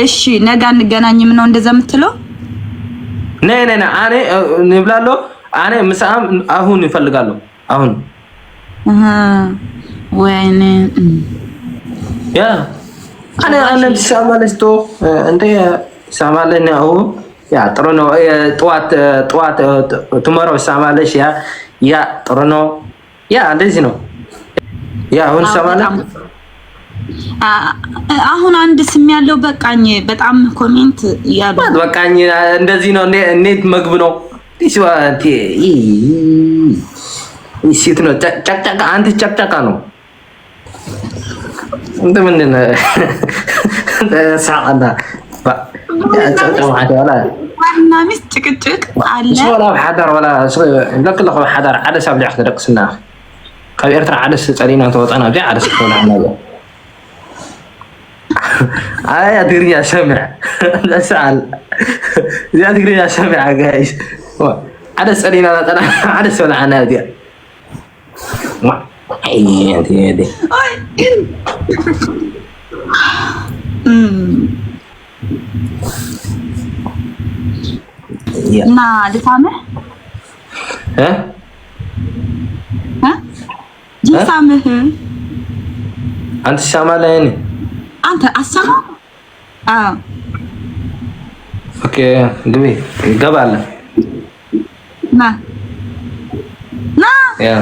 C: እሺ ነገ እንገናኝም ነው እንደዛ የምትለው
B: ነይ አኔ ንብላለሁ አኔ ምሳም አሁን ይፈልጋለሁ አሁን
C: ወይኔ
B: ያ አነ ሰማለስቶ እንደ ሰማለኝ አሁን ያ ጥሩ ነው ጠዋት tomorrow ሰማለሽ ያ ጥሩ ነው ያ እንደዚህ ነው ያ አሁን ሰማና
C: አሁን አንድ ስም ያለው በቃኝ በጣም ኮሜንት ያሉ
B: በቃኝ እንደዚህ ነው እንዴት መግብ ነው ዲስዋንቲ ሴት ነው ጨቅጨቃ አንተ ጨቅጨቃ ነው እንደምን ሳዓና
C: ዋና ሚስት ጭቅጭቅ አለ
B: ወላ حدر ولا لك له حدر عدس ابلع دقسنا ካብ ኤርትራ عدس ጸሊና ተወጣና ቢያ عدس ተወላና አይ አድርኛ ሰምዕ ለሳል ያ አድርኛ ሰምዕ ጋይስ عدس ጸሊና ተወጣና عدس ወላና ቢያ አይ እንዴ
C: እና ልሳምህ ይሳምህ
B: አንተ ሰማለኝ
C: አንተ አሰማ
B: ኦኬ ግቢ ይገባል
C: ና
B: ያ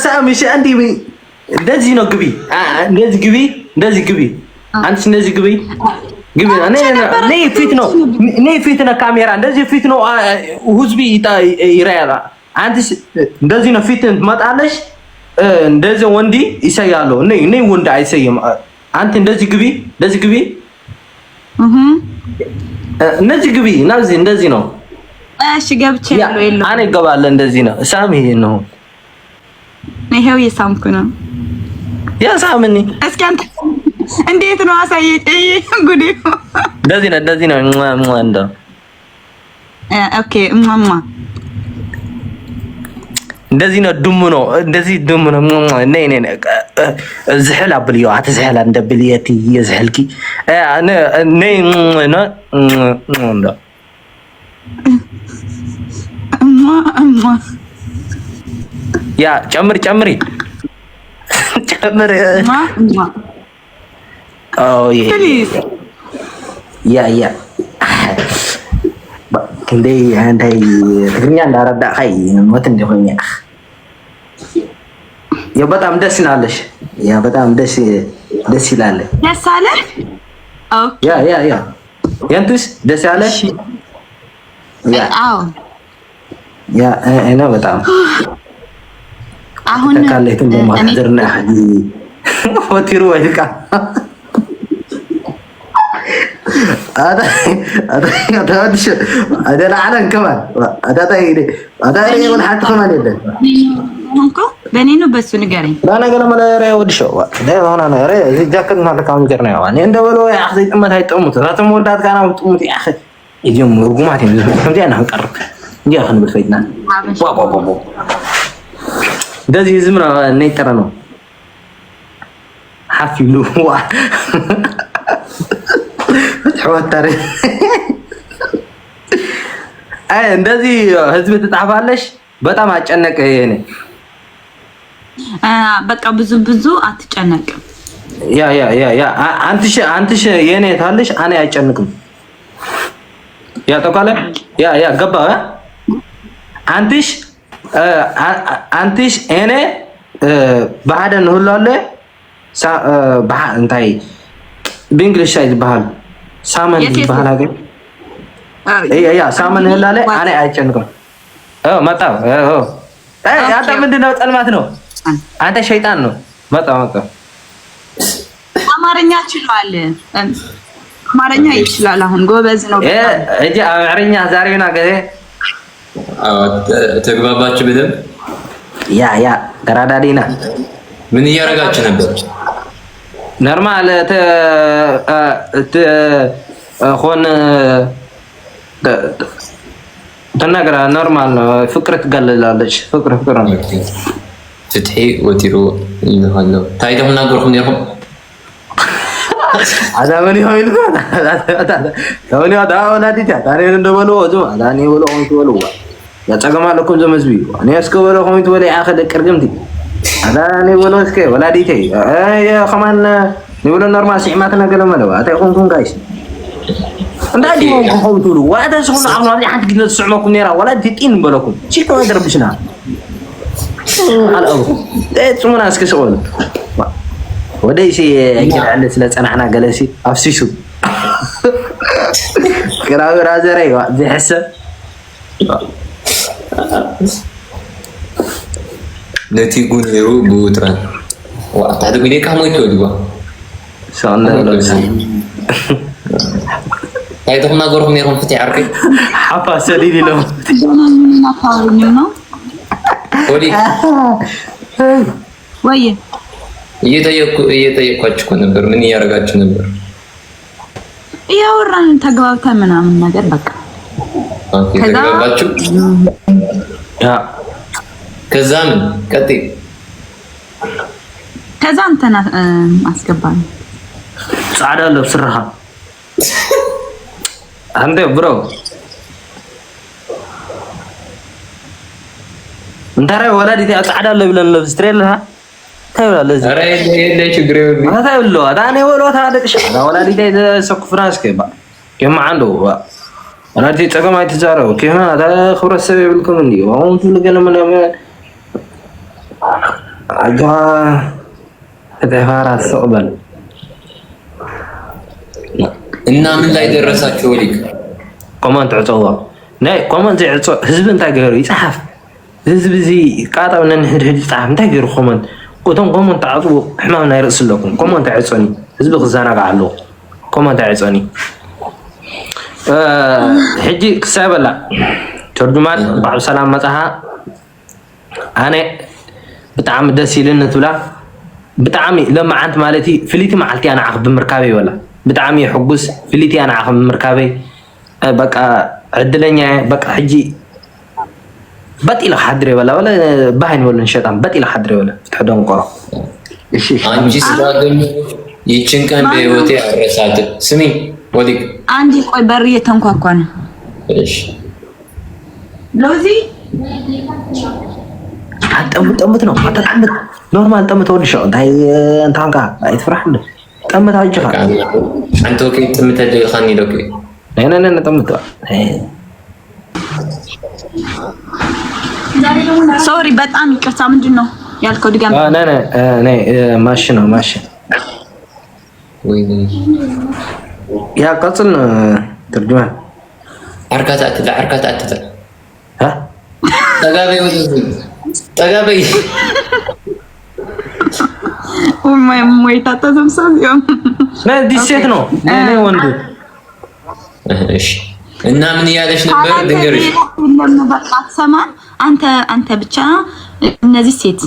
B: ሳምሽ አንዲ እንደዚህ ነው ግቢ እንደዚህ ግቢ እንደዚህ ግቢ አንቺ እንደዚህ ግቢ ግቢ እኔ ፊት ነው እኔ ፊት ነው ካሜራ እንደዚህ ፊት ነው ህዝቢ ይራያላ አንቺ እንደዚህ ነው ፊት ትመጣለሽ እንደዚህ ወንዲ ይሰያሉ እኔ ወንድ አይሰይም አንተ እንደዚህ ግቢ እንደዚህ ግቢ እንደዚህ ግቢ እንደዚህ ነው
C: እሺ ገብቼ ነው የለው
B: አኔ ገባለ እንደዚህ ነው ሳሚ ነው
C: ይሄው የሳምኩ ነው
B: ያሳምኒ
C: እስኪ አንተ እንዴት ነው አሳየኝ ጉዴ
B: እንደዚህ ነው እንደ
C: ኦኬ ማማ
B: እንደዚህ ነው ድሙ ነው እንደዚህ ድሙ ነው ነይ ዝሕል አብልዮ አትዝሕል እንደ ብልየቲ የዝሕልኪ ነይ እንደ ያ ጨምሪ ጨምር ያ እንዴ አንተ ትግርኛ እንዳረዳ ኸይ ሞት እንደሆነ ያ በጣም ደስ ይላልሽ ያ በጣም ደስ ይላል
C: ደስ አለ ኦኬ
B: ያ ያንተስ ደስ ያለ ያ
C: አዎ
B: ያ እኔ በጣም
C: አሁን
B: ተካለይቱ እንደማድርና ወቲሩ ወይልካ هذا العلن كمان هذا يقول حتى كمان يدل
C: انكو بنينو بس نغاري
B: انا قال ما لا ودي شو ده انا ري جاكت ما كان جرنا يعني انت ولو يا اخي ما هي طمت ذات مولدات كان طمت يا اخي اليوم رغمات فهمتي انا هنقرب እንዴ አሁን በፈይና ዋው እንደዚህ ዝምራ ነይተራ ነው ሐፊሉ ዋ ተወታረ አይ እንደዚህ ህዝብ ትጣፋለሽ በጣም አጨነቀ ይሄኔ
C: በቃ ብዙ አትጨነቅ
B: ያ አንተሽ የኔ ታለሽ እኔ አይጨንቅም ያ ተቃለ ያ ገባ አንተሽ እኔ ባደን ሁላለ እንታይ በእንግሊሽ ይባላል ሳመን ይባላል አይደል ያ ሳመን ህላለ እኔ አይጨንቅም መጣ አንተ ምንድነው ጠልማት ነው አንተ ሸይጣን ነው መጣ
C: አማርኛ ይችላል አማርኛ ይችላል አሁን ጎበዝ ነው
B: እጂ አማርኛ ዛሬና ገዜ
D: ተግባባችሁ በደንብ
B: ያ ተራዳዲና
D: ምን እያረጋችሁ ነበር
B: ኖርማል ሆነ ተናገራ ኖርማል ነው ፍቅር ትገለላለች ፍቅር ነው
D: ፍትሒ ወቲሩ ይልሃለው ታይደም ናገርኩም ነርኩም
B: አዳመኒ ሆይልኩ ታውኒ አዳወና ዲታ ታሬን እንደበሎ ወዙ አዳኒ ወሎ ሆይት ወሎ ያጸገማ ለኩም ዘመዝቢ እኔ እስከበሎ ሆይት ወለ ያኸደ ቅርግምቲ አዳኒ ወሎ እስከ ወላዲቴ ያ ከማን ንብሎ ኖርማል ሲማት ነገር መለው አታ ይኹንኩም ጋይስ انت ديما تقولوا وهذا شغل عمرو حد قلنا تسمعكم نيرا ولا ديتين بالكم شي كون دربشنا على الأرض تسمعنا اسك سؤال ودي شي يجي على سلا صنعنا جلسي افسيسو كراغرا زري دي حسب
D: نتي غونيرو بوتران وقت بيني كم يتولوا
B: سألنا ولا
D: هاي تكون نقولهم يروم فتي عرقي
B: حفا سليلي لهم
D: ولي
C: ويه
D: እየጠየኳችሁ ነበር ምን እያደረጋችሁ ነበር
C: እያወራን ተግባብተን ምናምን ነገር በቃ
D: ኦኬ ተግባባችሁ ከዛ ምን ቀጥይ
C: ከዛ አንተና አስገባኝ
B: ጻዳ ለብስራህ አንተ ብሮ እንታራ ወላዲት ጻዳ ለብለን ለብስ ትሬልها ታይላ ለዚ
D: አረ የለ ችግር የለም
B: ታይላ አዳኔ ወሎታ አደቅሽ ወላዲት ሰኩ ፍራንስ ከባ كم عنده انا دي تقام تجاره كيف هذا خبر السبب لكم دي وهم تلقى من اجا ተፋራት ሰውበል
D: እና ምን ላይ ደረሳችሁ ወሊክ
B: ኮመንት አጽዋ ናይ ኮመንት ይጽ ህዝብ እንታይ ገሩ ይጻፍ ህዝብ እዚ ቃጣውና ንህድ ይጻፍ እንታይ ገሩ ኮመንት ቆቶም ኮመንት አጽው ሕማም ናይ ርእስ ለኩም ኮመንት አይጽኒ ህዝብ ክዛናጋ አሎ ኮመንት አይጽኒ ሕጂ ክሳበላ ተርጁማን ባዕ ሰላም መጻሃ አነ በጣም ደስ ይልን ትብላ بتعامي لما عند مالتي فليتي معلتي أنا عقب مركبي ولا بتعامي حجوز فليتي أنا عقب مركبي بقى عدلني بقى حجي بت إلى حدري ولا باين ولا نشطان بت إلى حدري ولا فتحدون قرا
D: አንቺ ስላገኝ ይችን ቀን በህይወቴ አረሳት ስሚ ወዲክ
C: አንዲ ቆይ በር እየተንኳኳ ነው
D: እሺ
C: ሎዚ
B: ጠምጥ ነው አጠምጥ ኖርማል ጠምጥ ወልሻው ዳይ እንታንካ አይትፍራህ እንደ ጠምጥ አጅኻ
D: አንተ ኦኬ ጠምጥ ደልኻኒ ሎኬ
B: ነነ ጠምጥ
C: ሶሪ በጣም ይቅርታ ምንድነው ያልከው ድጋሚ
B: ነነ ማሽን ነው ማሽን
D: ወይ
B: ያ ቀጽል ተርጁማን
D: አርካታ አትላ
B: ها
D: ጠጋበይ ወደ ጠጋበይ
C: ወይ ታተዘም ሰው
B: ና ዲሴት ነው እኔ ወንድ
D: እሺ እና ምን ያለሽ ነበር ድንገርሽ
C: በቃ ሰማን አንተ ብቻ እነዚህ ሴት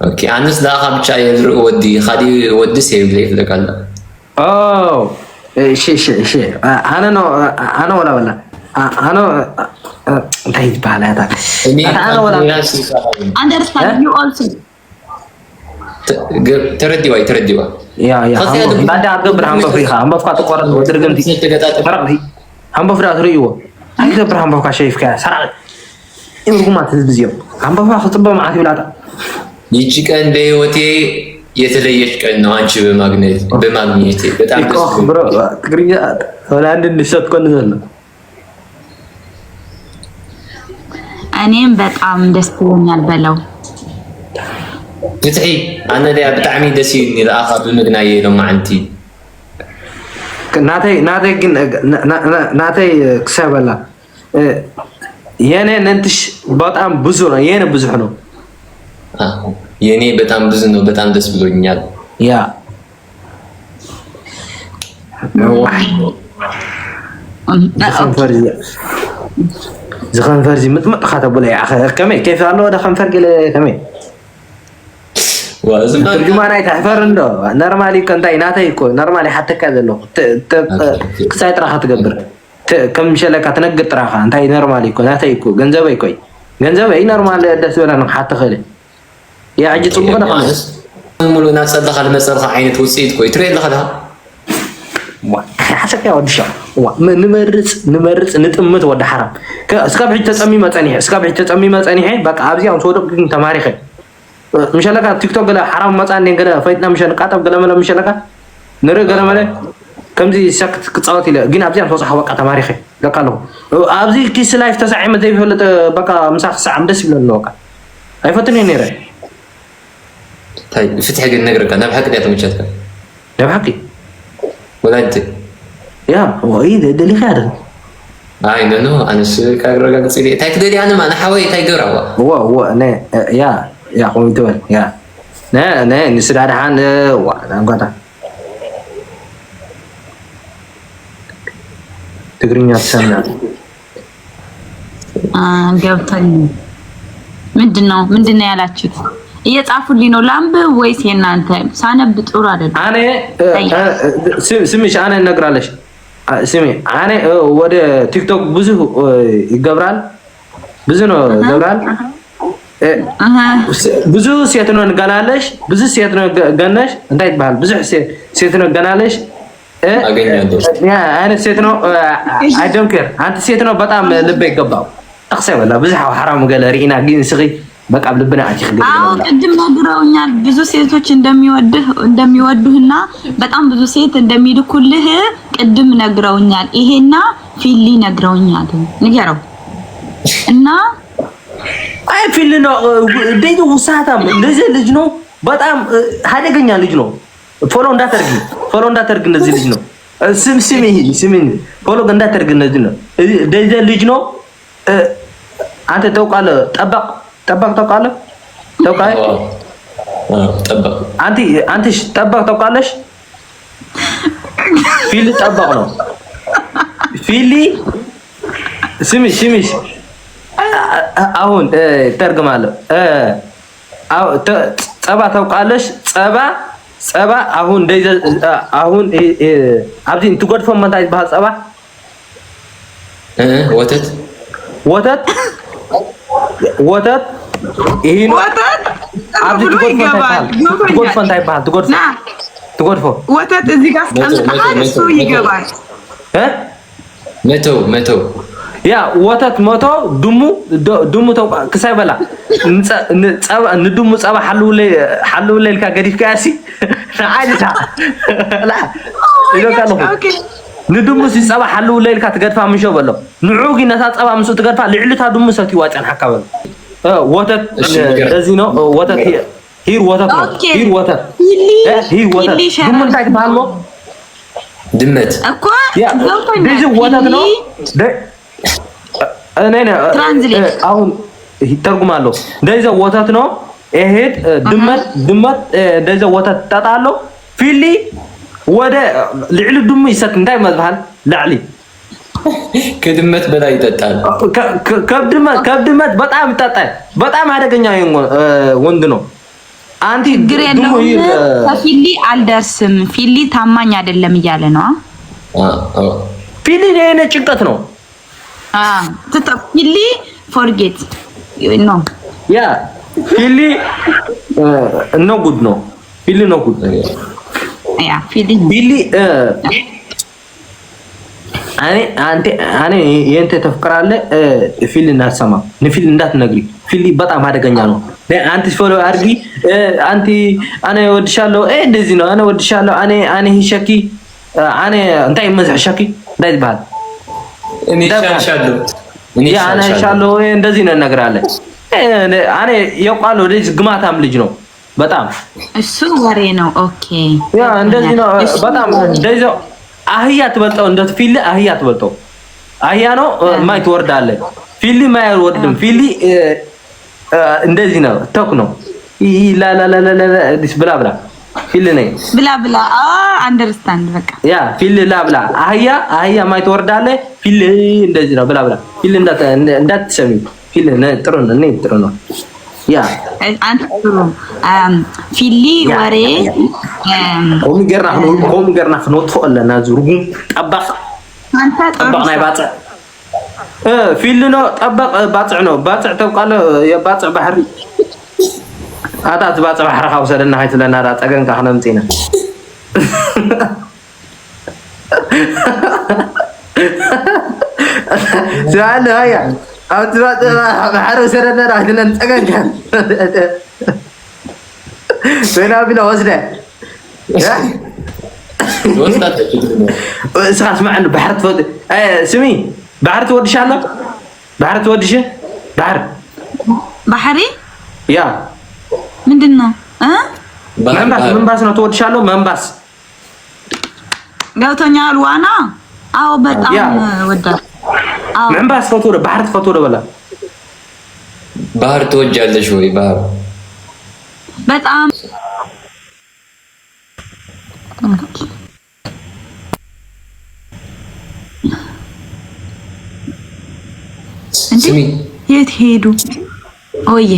D: ኦኬ አንስ ዳኻ ብቻ የዝሩ ወዲ ኻዲ ወዲ ሴብ ላይ ፍለቃላ
B: እሺ አና ወላ እንታይት ባላታ አና ወላ
C: understand you also
D: ترديوا
B: يا بعد أقبل هم بفريخة هم بفقط قرط ودرجنتي فرقتي هم بفرق ريوه أقبل هم بفقط شايف كذا سرعة إنكم ما تلفزيون هم بفقط خطبة معك ولا
D: ይቺ ቀን በህይወቴ የተለየች ቀን ነው አንቺ በማግኘቴ በጣም ደስ
B: ብሎ ትግርኛ ወላ አንድ እንሰጥ ኮን ዘለ
C: እኔም በጣም ደስ ብሎኛል በለው
D: ፍትሒ አነ ዳ ብጣዕሚ ደስ ይልኒ ለአኻ ብምግናየ ሎም ማዓንቲ ናተይ ክሰበላ የኔ ነንትሽ በጣም ብዙ ነው የኔ ብዙ ነው የኔ በጣም ብዙ ነው በጣም ደስ ብሎኛል
B: ያ زخنفر زي متمط خاطب ولا يا اخي كمي كيف الله ده خنفر قال كمي
D: وازم
B: ترجمان اي تحفر اندو نورمالي كنت ايناتي كو نورمالي حتى كذا لو كسايت راح تقبر كم شلك تنقط راح انت نورمالي كو ناتي كو ገንዘበይ ኮይ ገንዘበይ ኖርማል ደስ ወላ ነው حتى خلي يا عجي صبغ ده خلاص
D: ሙሉ ናት ሰለኻ ለመሰልኻ ዓይነት ውጽኢት ኮይ ትሬ ለኻ
B: حسك يا ودي شو نمرز نتمت ود حرام اسكاب حته تصمي مصنيح اسكاب حته تصمي مصنيح بقى ابزي ام صدق تماريخ مش لك تيك توك لا حرام مصان كده فايتنا مش نقاطب قلم لا مش لك نرى قلم لا
D: ከምዚ ሰክት ክፃወት ኢለ ግን ኣብዚያ ተወፅሓ በቃ ተማሪኸ ደቃ ኣለኹ ኣብዚ ኪስ ላይፍ ተሳዒመ ዘይፈልጥ በቃ ምሳክ ክሳዓም ደስ ይብለኒ በቃ ኣይፈትን እየ ነይረ
B: طيب فتح قد نقرأ ناب حق يا تمشتك
D: ناب حقي
B: ولا انت
D: يا هو ايه ده اللي خير
B: اي نو انا شو كاغرا قصيدي تاك دلي انا ما انا حاوي تاي قرا
D: هو انا يا خوي تون يا نا نسد على حال وانا قطع تقريني تسمع
C: ገብቶኝ ምንድነው ያላችሁት? እየጻፉልኝ ነው ላምብ ወይስ የናንተ ሳነብ ጥሩ አይደለም?
D: እኔ ስሚሽ እኔ እነግራለሽ ስሚ እኔ ወደ ቲክቶክ ብዙ ይገብራል ብዙ ነው ይገብራል ብዙ ሴት ነው እንገላለሽ ብዙ ሴት ነው ገነሽ እንታይ ይባል ብዙ ሴት ነው ገናለሽ
B: አገኛለሁ
D: ያ እኔ ሴት ነው አይ ዶንት ኬር አንተ ሴት ነው በጣም ልብ ይገባው ተخسይ ወላ ብዙ حرام ገለሪና ግን ስኺ በቃ ልብና አትخ ገለሪ
C: አዎ ቅድም ነግረውኛል ብዙ ሴቶች እንደሚወዱህና በጣም ብዙ ሴት እንደሚልኩልህ ቅድም ነግረውኛል ይሄና ፊሊ ነግረውኛል ንገረው እና
D: አይ ፊሊ ነው ደይ ውሳታም እንደዚህ ልጅ ነው በጣም አደገኛ ልጅ ነው ፎሎ እንዳታርግ እንደዚህ ልጅ ነው ስሚ ፎሎ እንዳታርግ እንደዚህ ነው እንደዚህ ልጅ ነው አንተ ታውቃለህ ጠበቅ ታውቃለህ
B: ጠበቅ
D: አንተ ጠበቅ ታውቃለሽ ፊሊ ጠበቅ ነው ፊሊ ስሚ አሁን ተርግማለሁ ጸባ ታውቃለሽ ጸባ አሁን አሁን አብዚ እንትጎድፎ ማንታ ይባል ጸባ ወተት ይሄ ነው አብዚ ትጎድፎ እንታይ ይባል ትጎድፎ
C: ወተት እዚህ ጋር አስቀምጠሃል እሱ ይገባል
B: መቶ
D: ያ ወተት መቶ ድሙ ተውቃ ክሳይ በላ ንድሙ ጸባ ሓሉ ለልካ ገዲፍካ ያሲ አይደታ ላ ይሎካለሁ ንድሙ ጸባ ሓሉ ለልካ ትገድፋ ምንሾ በሎ ንዑጊ ነታ ጸባ ምሱ ትገድፋ ልዕልታ ድሙ ሰቲ ዋጫን ሓካ በሎ ወተት እዚ ነው ወተት ሂር ወተት ነው ሂር ወተት ድሙ እንታይ ትባልሞ
B: ድመት
C: እኮ
D: ዲዚ ወተት ነው እኔ አሁን ይተርጉማለሁ እንደዛ ወተት ነው እሄድ ድመት እንደዛ ወተት ተጣጣሎ ፊሊ ወደ ልዕል ድሙ ይሰት እንታይ መዝባል ላዕሊ
B: ከድመት በላይ ይጠጣል
D: ከድመት በጣም ይጠጣል በጣም አደገኛ ወንድ ነው አንቲ
C: ግሬ ነው ከፊሊ አልደርስም ፊሊ ታማኝ አይደለም እያለ ነው
D: ፊሊ ለኔ ጭንቀት ነው
C: ፊሊ ፎርጌት ኖ
D: ያ ፊሊ ኖ ጉድ ነው ፊሊ ኖ ጉድ
C: ያ ፊሊ
D: እኔ የንተ ተፍቅራለ ፊሊ እናሰማ ንፊሊ እንዳትነግሪ ፊሊ በጣም አደገኛ ነው አንቲ ፎሎ አርጊ አንቲ እኔ ወድሻለሁ እንደዚህ ነው እኔ ወድሻለሁ እኔ ሂሸኪ እኔ እንታይ መዝሕ ሸኪ እንዳይ ባል
B: እኔ
D: ሻለው እንደዚህ ነው እነግራለሁ እኔ የቋለው ልጅ ግማታም ልጅ ነው በጣም
C: እሱ ወሬ ነው ኦኬ
D: ያ እንደዚህ ነው በጣም እንደዚህ አህያ ትበልጠው እንደ ፊሊ አህያ ትበልጠው አህያ ነው ማይ ትወርዳለ ፊሊ ማይ ወርድም ፊሊ እንደዚህ ነው ተክ ነው ላ ዲስ ብላ ፊሊ ነኝ
C: ብላ አንደርስታንድ በቃ
D: ያ ፊሊ ላ አህያ ማይ ትወርዳለ ፊሊ እንደዚህ ነው ብላ ፊሊ እንዳትሰሚ ፊሊ ጥሩ ነው ያ
C: አንተ ጥሩ ፊሊ ወሬ
D: ቆም ገርና ፍኖት ፈለና ዝሩጉም ጠባቅ
C: አንተ ጥሩ
D: ናይ ባጽዕ ፊሊ ነው ጠባቅ ባጽዕ ነው ባጽዕ ተውቃለ የባጽዕ ባህሪ አታት ባጽዕ ባህሪ ካውሰደና haytለና ዳ ጠገንካ xነምጤና سؤال هيا أو تبغى بحرو سرنا راح لنا نتقن كان فينا بلا وزنة اسمع عنه بحر تفض سمي بحر تودش الله بحر تودش بحر
C: بحري
D: يا
C: ምንድነው
D: መንባስ ነው ትወድሻለሁ መንባስ
C: ገብቶኛል ዋና አዎ በጣም ወዳል አዎ
D: መንባስ ፎቶ ባህር ፎቶ በላ
E: ባህር ትወጃለሽ ወይ ባህር
C: በጣም
E: ስሚ
C: የት ሄዱ ኦዬ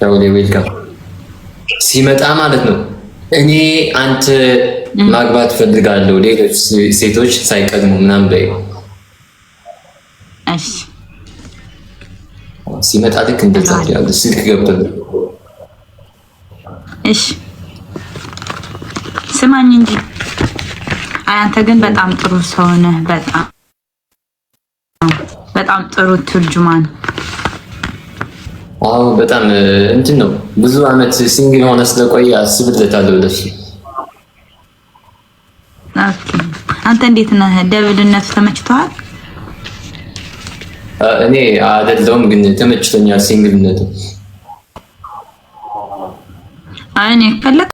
E: ያውሌ ዌልካም ሲመጣ ማለት ነው እኔ አንተ ማግባት ፈልጋለሁ ሌሎች ሴቶች ሳይቀድሙ ምናምን በይ
C: እሺ
E: ሲመጣ ልክ እንደዛ ያለ ስልክ ገብቷል
C: እሺ ስማኝ እንጂ አንተ ግን በጣም ጥሩ ሰው ነህ በጣም ጥሩ ትርጅማን
E: አዎ በጣም እንትን ነው ብዙ አመት ሲንግል ሆነ ስለቆየ አስብለታለሁ ለሱ
C: ኦኬ አንተ እንዴት ነህ ደብልነት ተመችቷል
E: እኔ አይደለም ግን ተመችቶኛል ሲንግልነቱ
C: እኔ ፈለክ